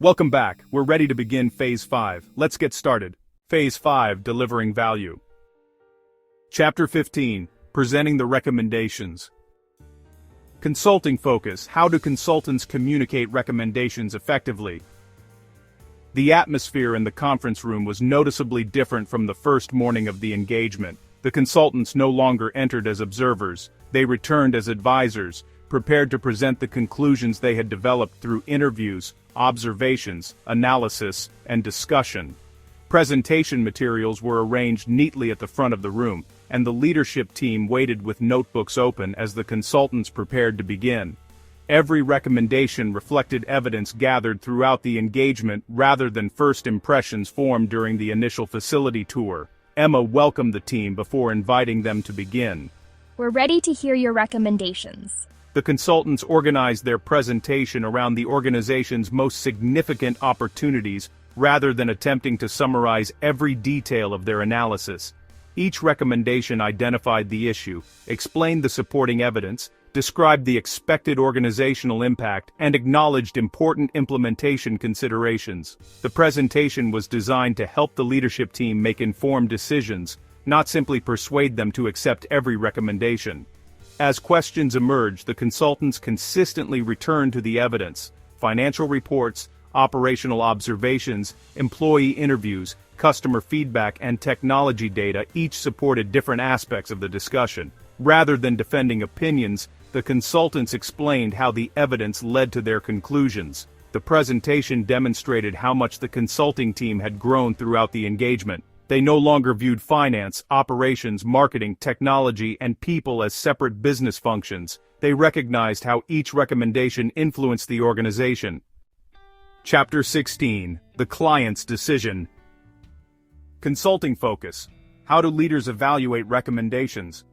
Welcome back. We're ready to begin Phase 5. Let's get started. Phase 5, Delivering Value. Chapter 15, Presenting the Recommendations. Consulting Focus. How do consultants communicate recommendations effectively? The atmosphere in the conference room was noticeably different from the first morning of the engagement. The consultants no longer entered as observers. They returned as advisors, prepared to present the conclusions they had developed through interviews, observations, analysis, and discussion. Presentation materials were arranged neatly at the front of the room, and the leadership team waited with notebooks open as the consultants prepared to begin. Every recommendation reflected evidence gathered throughout the engagement rather than first impressions formed during the initial facility tour. Emma welcomed the team before inviting them to begin. We're ready to hear your recommendations. The consultants organized their presentation around the organization's most significant opportunities rather than attempting to summarize every detail of their analysis. Each recommendation identified the issue, explained the supporting evidence, described the expected organizational impact, and acknowledged important implementation considerations. The presentation was designed to help the leadership team make informed decisions, not simply persuade them to accept every recommendation. As questions emerged, the consultants consistently returned to the evidence: financial reports, operational observations, employee interviews, customer feedback, and technology data. Each supported different aspects of the discussion. Rather than defending opinions, the consultants explained how the evidence led to their conclusions. The presentation demonstrated how much the consulting team had grown throughout the engagement. They no longer viewed finance, operations, marketing, technology, and people as separate business functions. They recognized how each recommendation influenced the organization. Chapter 16, The Client's Decision. Consulting Focus. How do leaders evaluate recommendations?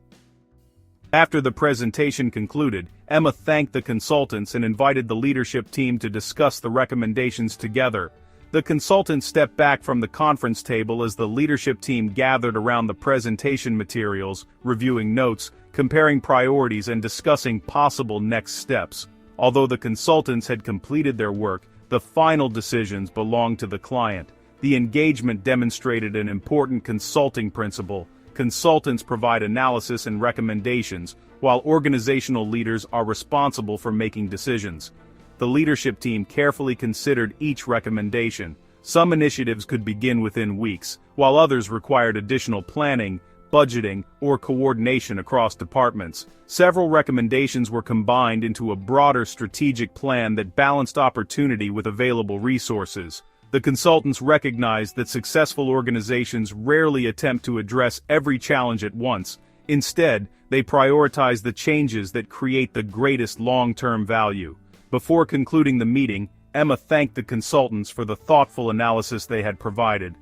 After the presentation concluded, Emma thanked the consultants and invited the leadership team to discuss the recommendations together. The consultants stepped back from the conference table as the leadership team gathered around the presentation materials, reviewing notes, comparing priorities, and discussing possible next steps. Although the consultants had completed their work, the final decisions belonged to the client. The engagement demonstrated an important consulting principle. Consultants provide analysis and recommendations, while organizational leaders are responsible for making decisions. The leadership team carefully considered each recommendation. Some initiatives could begin within weeks, while others required additional planning, budgeting, or coordination across departments. Several recommendations were combined into a broader strategic plan that balanced opportunity with available resources. The consultants recognized that successful organizations rarely attempt to address every challenge at once. Instead, they prioritize the changes that create the greatest long-term value. Before concluding the meeting, Emma thanked the consultants for the thoughtful analysis they had provided.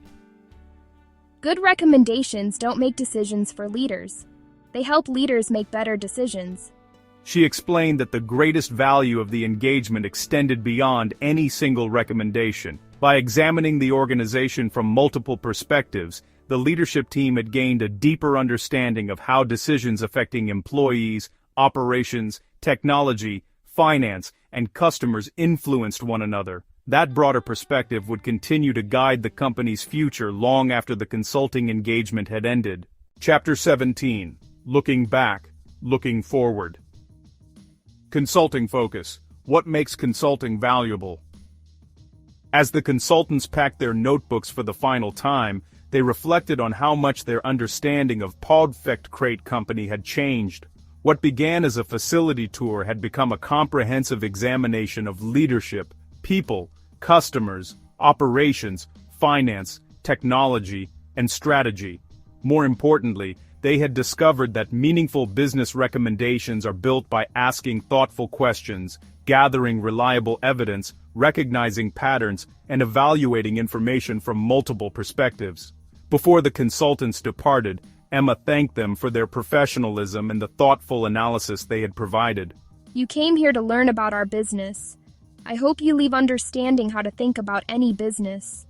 Good recommendations don't make decisions for leaders. They help leaders make better decisions. She explained that the greatest value of the engagement extended beyond any single recommendation. By examining the organization from multiple perspectives, the leadership team had gained a deeper understanding of how decisions affecting employees, operations, technology, finance, and customers influenced one another. That broader perspective would continue to guide the company's future long after the consulting engagement had ended. Chapter 17, Looking Back, Looking Forward. Consulting Focus. What makes consulting valuable? As the consultants packed their notebooks for the final time, they reflected on how much their understanding of PAWfect Crate Company had changed. What began as a facility tour had become a comprehensive examination of leadership, people, customers, operations, finance, technology, and strategy. More importantly, they had discovered that meaningful business recommendations are built by asking thoughtful questions, gathering reliable evidence, recognizing patterns, and evaluating information from multiple perspectives. Before the consultants departed, Emma thanked them for their professionalism and the thoughtful analysis they had provided. You came here to learn about our business. I hope you leave understanding how to think about any business.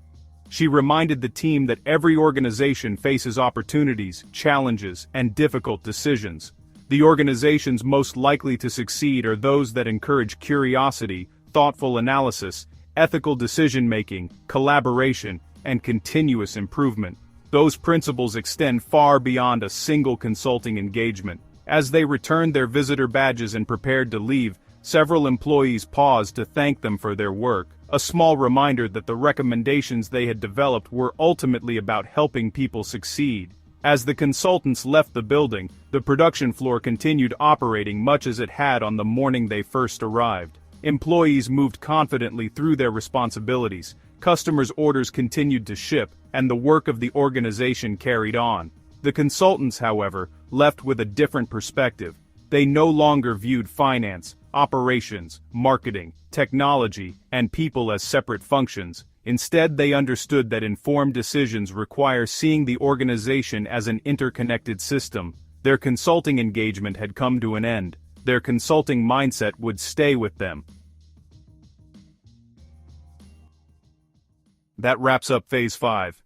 She reminded the team that every organization faces opportunities, challenges, and difficult decisions. The organizations most likely to succeed are those that encourage curiosity, thoughtful analysis, ethical decision-making, collaboration, and continuous improvement. Those principles extend far beyond a single consulting engagement. As they returned their visitor badges and prepared to leave, several employees paused to thank them for their work, a small reminder that the recommendations they had developed were ultimately about helping people succeed. As the consultants left the building, the production floor continued operating much as it had on the morning they first arrived. Employees moved confidently through their responsibilities, customers' orders continued to ship, and the work of the organization carried on. The consultants, however, left with a different perspective. They no longer viewed finance, operations, marketing, technology, and people as separate functions. Instead, they understood that informed decisions require seeing the organization as an interconnected system. Their consulting engagement had come to an end. Their consulting mindset would stay with them. That wraps up Phase 5.